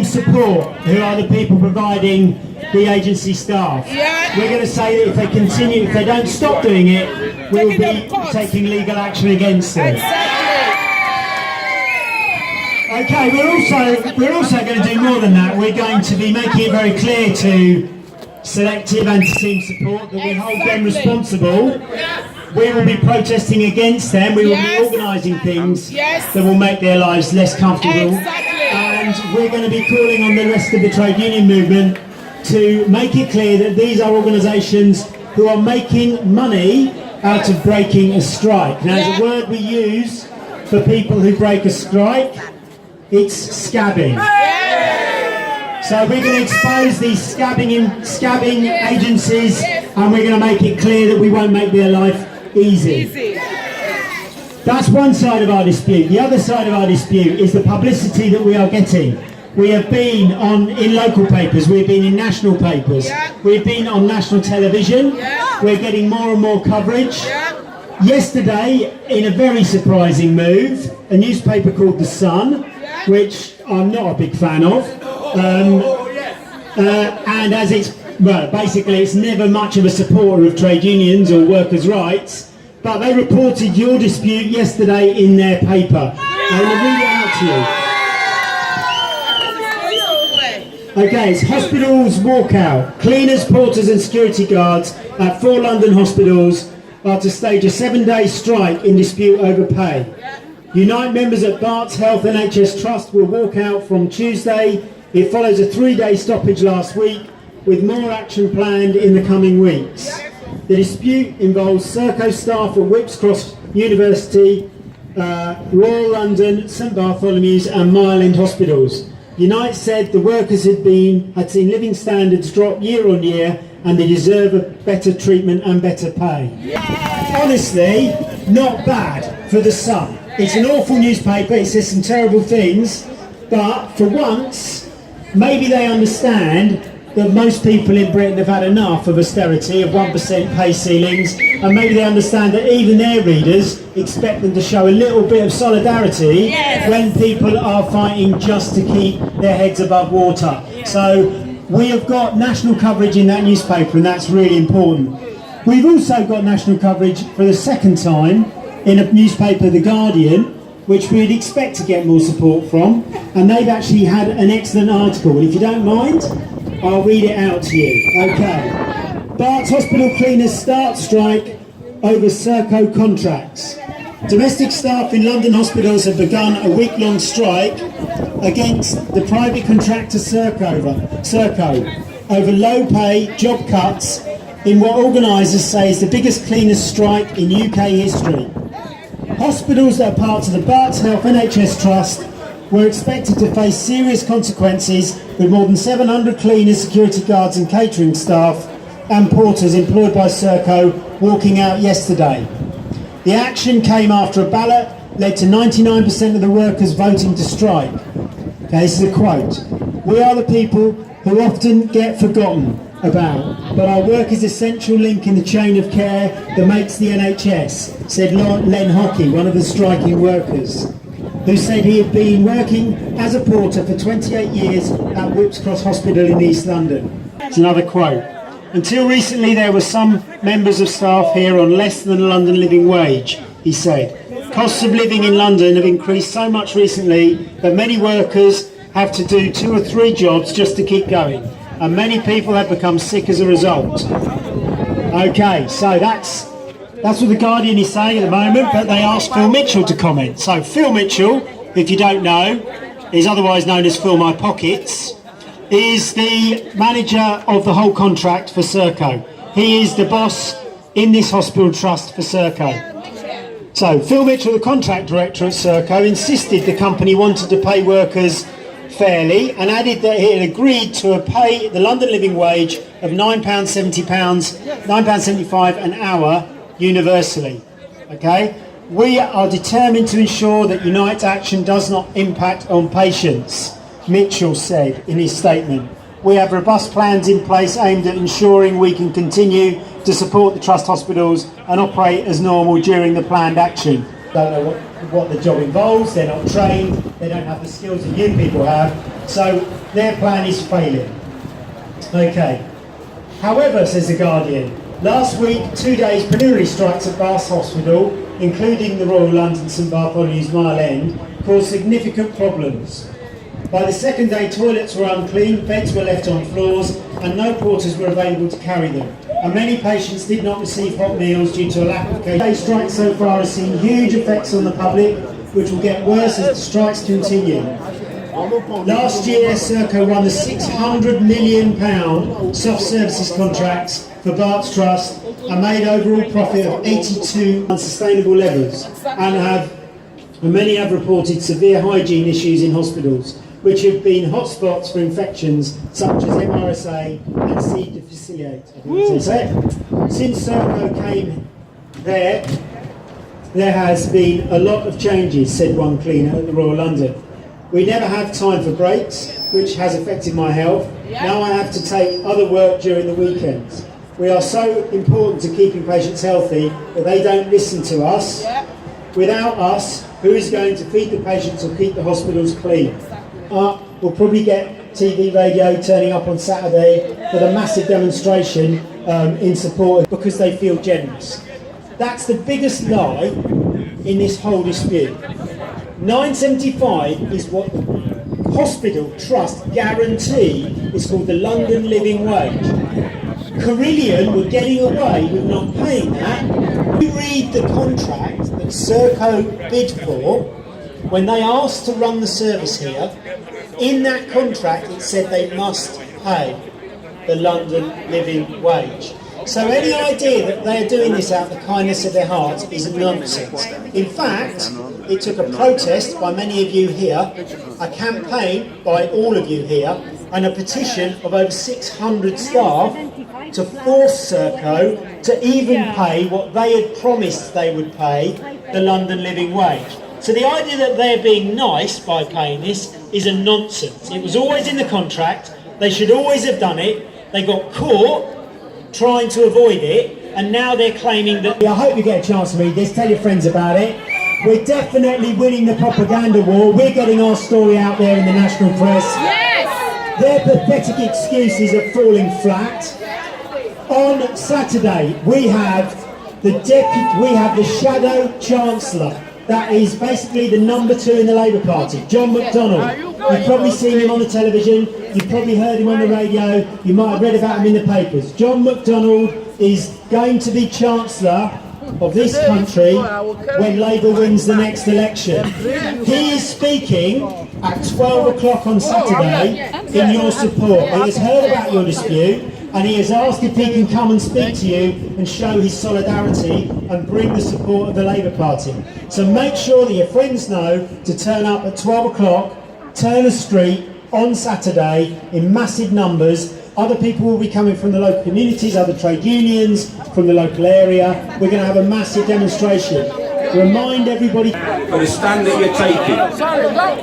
team support, who are the people providing the agency staff, we're going to say that if they continue, if they don't stop doing it, we will be taking legal action against them. Okay, we're also going to do more than that. We're going to be making it very clear to selective and to team support that we hold them responsible. We will be protesting against them. We will be organising things that will make their lives less comfortable. And we're going to be calling on the rest of the trade union movement to make it clear that these are organisations who are making money out of breaking a strike. Now, there's a word we use for people who break a strike. It's scabbing. So we're going to expose these scabbing agencies, and we're going to make it clear that we won't make their life easy. That's one side of our dispute. The other side of our dispute is the publicity that we are getting. We have been in local papers, we've been in national papers, we've been on national television, we're getting more and more coverage. Yesterday, in a very surprising move, a newspaper called The Sun, which I'm not a big fan of, and as it's, well, basically it's never much of a supporter of trade unions or workers' rights, but they reported your dispute yesterday in their paper. I'm going to read it out to you. Okay, it's hospitals walkout. Cleaners, porters and security guards at 4 London hospitals are to stage a 7-day strike in dispute over pay. Unite members at Barts Health NHS Trust will walk out from Tuesday. It follows a 3-day stoppage last week, with more action planned in the coming weeks. The dispute involves Serco staff at Whipps Cross University, Royal London, St Bartholomew's and Mile End hospitals. Unite said the workers had seen living standards drop year on year, and they deserve a better treatment and better pay. Honestly, not bad for The Sun. It's an awful newspaper, it says some terrible things, but for once, maybe they understand that most people in Britain have had enough of austerity, of 1% pay ceilings, and maybe they understand that even their readers expect them to show a little bit of solidarity when people are fighting just to keep their heads above water. So we have got national coverage in that newspaper, and that's really important. We've also got national coverage for the second time in a newspaper, The Guardian, which we'd expect to get more support from, and they've actually had an excellent article. And if you don't mind, I'll read it out to you. Okay. Barts Hospital cleaners start strike over Serco contracts. Domestic staff in London hospitals have begun a week-long strike against the private contractor Serco over low pay job cuts in what organisers say is the biggest cleaners strike in UK history. Hospitals that are part of the Barts Health NHS Trust were expected to face serious consequences, with more than 700 cleaners, security guards and catering staff and porters employed by Serco walking out yesterday. The action came after a ballot led to 99% of the workers voting to strike. Okay, this is a quote. "We are the people who often get forgotten about, but our work is an essential link in the chain of care that makes the NHS," said Len Hockey, one of the striking workers, who said he had been working as a porter for 28 years at Whipps Cross Hospital in East London. It's another quote. "Until recently there were some members of staff here on less than a London living wage," he said. "Costs of living in London have increased so much recently that many workers have to do 2 or 3 jobs just to keep going, and many people have become sick as a result." Okay, so that's what The Guardian is saying at the moment, but they asked Phil Mitchell to comment. So Phil Mitchell, if you don't know, is otherwise known as Fill My Pockets, is the manager of the whole contract for Serco. He is the boss in this hospital trust for Serco. So Phil Mitchell, the contract director at Serco, insisted the company wanted to pay workers fairly, and added that he had agreed to pay the London living wage of £9.75 an hour universally. Okay, we are determined to ensure that Unite's action does not impact on patients, Mitchell said in his statement. "We have robust plans in place aimed at ensuring we can continue to support the Trust hospitals and operate as normal during the planned action. don't know what the job involves, they're not trained, they don't have the skills that you people have, so their plan is failing. Okay. However, says The Guardian, last week 2 days preliminary strikes at Bath Hospital, including the Royal London St Bartholomew's Mile End, caused significant problems. By the second day, toilets were unclean, beds were left on floors, and no porters were available to carry them. And many patients did not receive hot meals due to a lack of care. The strike so far has seen huge effects on the public, which will get worse as the strikes continue. Last year, Serco won the £600 million soft services contracts for Bart's Trust and made overall profit of 82 unsustainable levels, and many have reported severe hygiene issues in hospitals, which have been hotspots for infections such as MRSA and C. difficile. Since Serco came there has been a lot of changes, said one cleaner at the Royal London. We never have time for breaks, which has affected my health. Now I have to take other work during the weekends. We are so important to keeping patients healthy that they don't listen to us. Without us, who is going to feed the patients or keep the hospitals clean? We'll probably get TV, radio turning up on Saturday for the massive demonstration in support because they feel generous. That's the biggest lie in this whole dispute. 9.75 is what the hospital trust guarantee is called the London Living Wage. Carillion were getting away with not paying that. You read the contract that Serco bid for when they asked to run the service here. In that contract it said they must pay the London Living Wage. So any idea that they're doing this out of the kindness of their hearts is nonsense. In fact, it took a protest by many of you here, a campaign by all of you here, and a petition of over 600 staff to force Serco to even pay what they had promised they would pay, the London Living Wage. So the idea that they're being nice by paying this is a nonsense. It was always in the contract, they should always have done it, they got caught trying to avoid it, and now they're claiming that... I hope you get a chance to read this, tell your friends about it. We're definitely winning the propaganda war, we're getting our story out there in the national press. Yes! Their pathetic excuses are falling flat. On Saturday, we have the Shadow Chancellor. That is basically the number 2 in the Labour Party, John McDonnell. You've probably seen him on the television, you've probably heard him on the radio, you might have read about him in the papers. John McDonnell is going to be Chancellor of this country when Labour wins the next election. He is speaking at 12 o'clock on Saturday in your support. He has heard about your dispute, and he has asked if he can come and speak to you and show his solidarity and bring the support of the Labour Party. So make sure that your friends know to turn up at 12 o'clock, Turner Street, on Saturday in massive numbers. Other people will be coming from the local communities, other trade unions, from the local area. We're going to have a massive demonstration. Remind everybody... For the stand that you're taking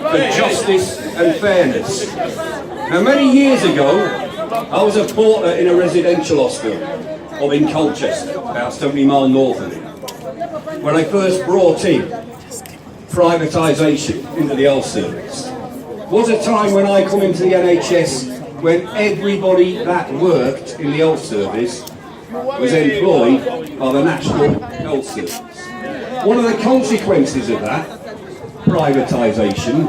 for justice and fairness. Now, many years ago, I was a porter in a residential hospital up in Colchester, about 70 miles north of it, when I first brought in privatisation into the health service. Was a time when I come into the NHS when everybody that worked in the health service was employed by the National Health Service. One of the consequences of that privatisation,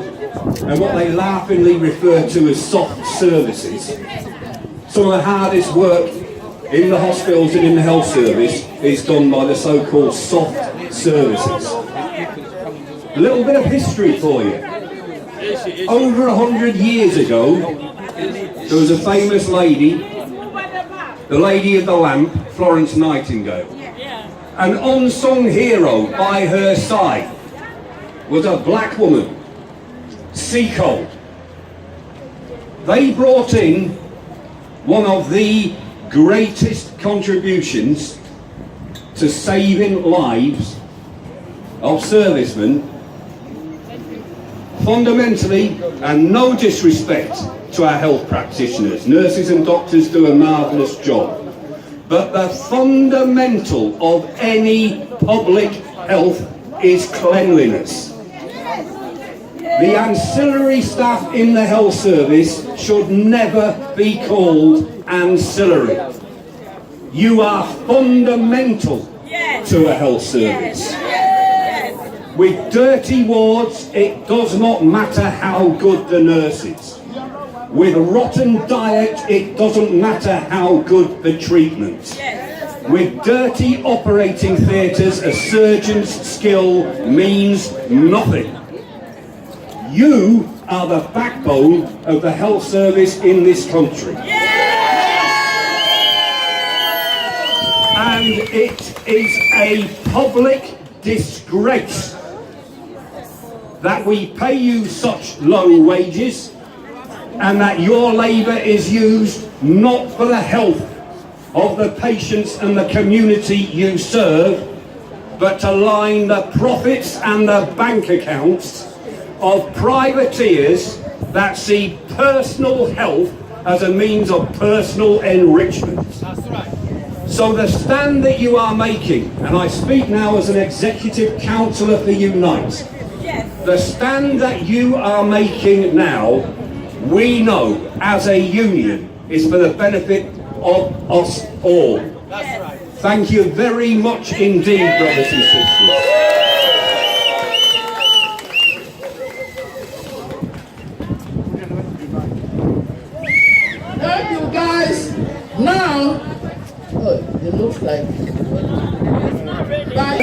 and what they laughingly refer to as soft services, some of the hardest work in the hospitals and in the health service is done by the so-called soft services. A little bit of history for you. Over 100 years ago, there was a famous lady, the Lady of the Lamp, Florence Nightingale. An unsung hero by her side was a black woman, Seacole. They brought in one of the greatest contributions to saving lives of servicemen, fundamentally, and no disrespect to our health practitioners, nurses and doctors do a marvellous job, but the fundamental of any public health is cleanliness. The ancillary staff in the health service should never be called ancillary. You are fundamental to a health service. With dirty wards, it does not matter how good the nurse is. With rotten diet, it doesn't matter how good the treatment. With dirty operating theatres, a surgeon's skill means nothing. You are the backbone of the health service in this country. And it is a public disgrace that we pay you such low wages and that your labour is used not for the health of the patients and the community you serve, but to line the profits and the bank accounts of privateers that see personal health as a means of personal enrichment. That's right. So the stand that you are making, and I speak now as an executive councillor for Unite, the stand that you are making now, we know as a union is for the benefit of us all. That's right. Thank you very much indeed, brothers and sisters. Thank you guys. Now, it looks like by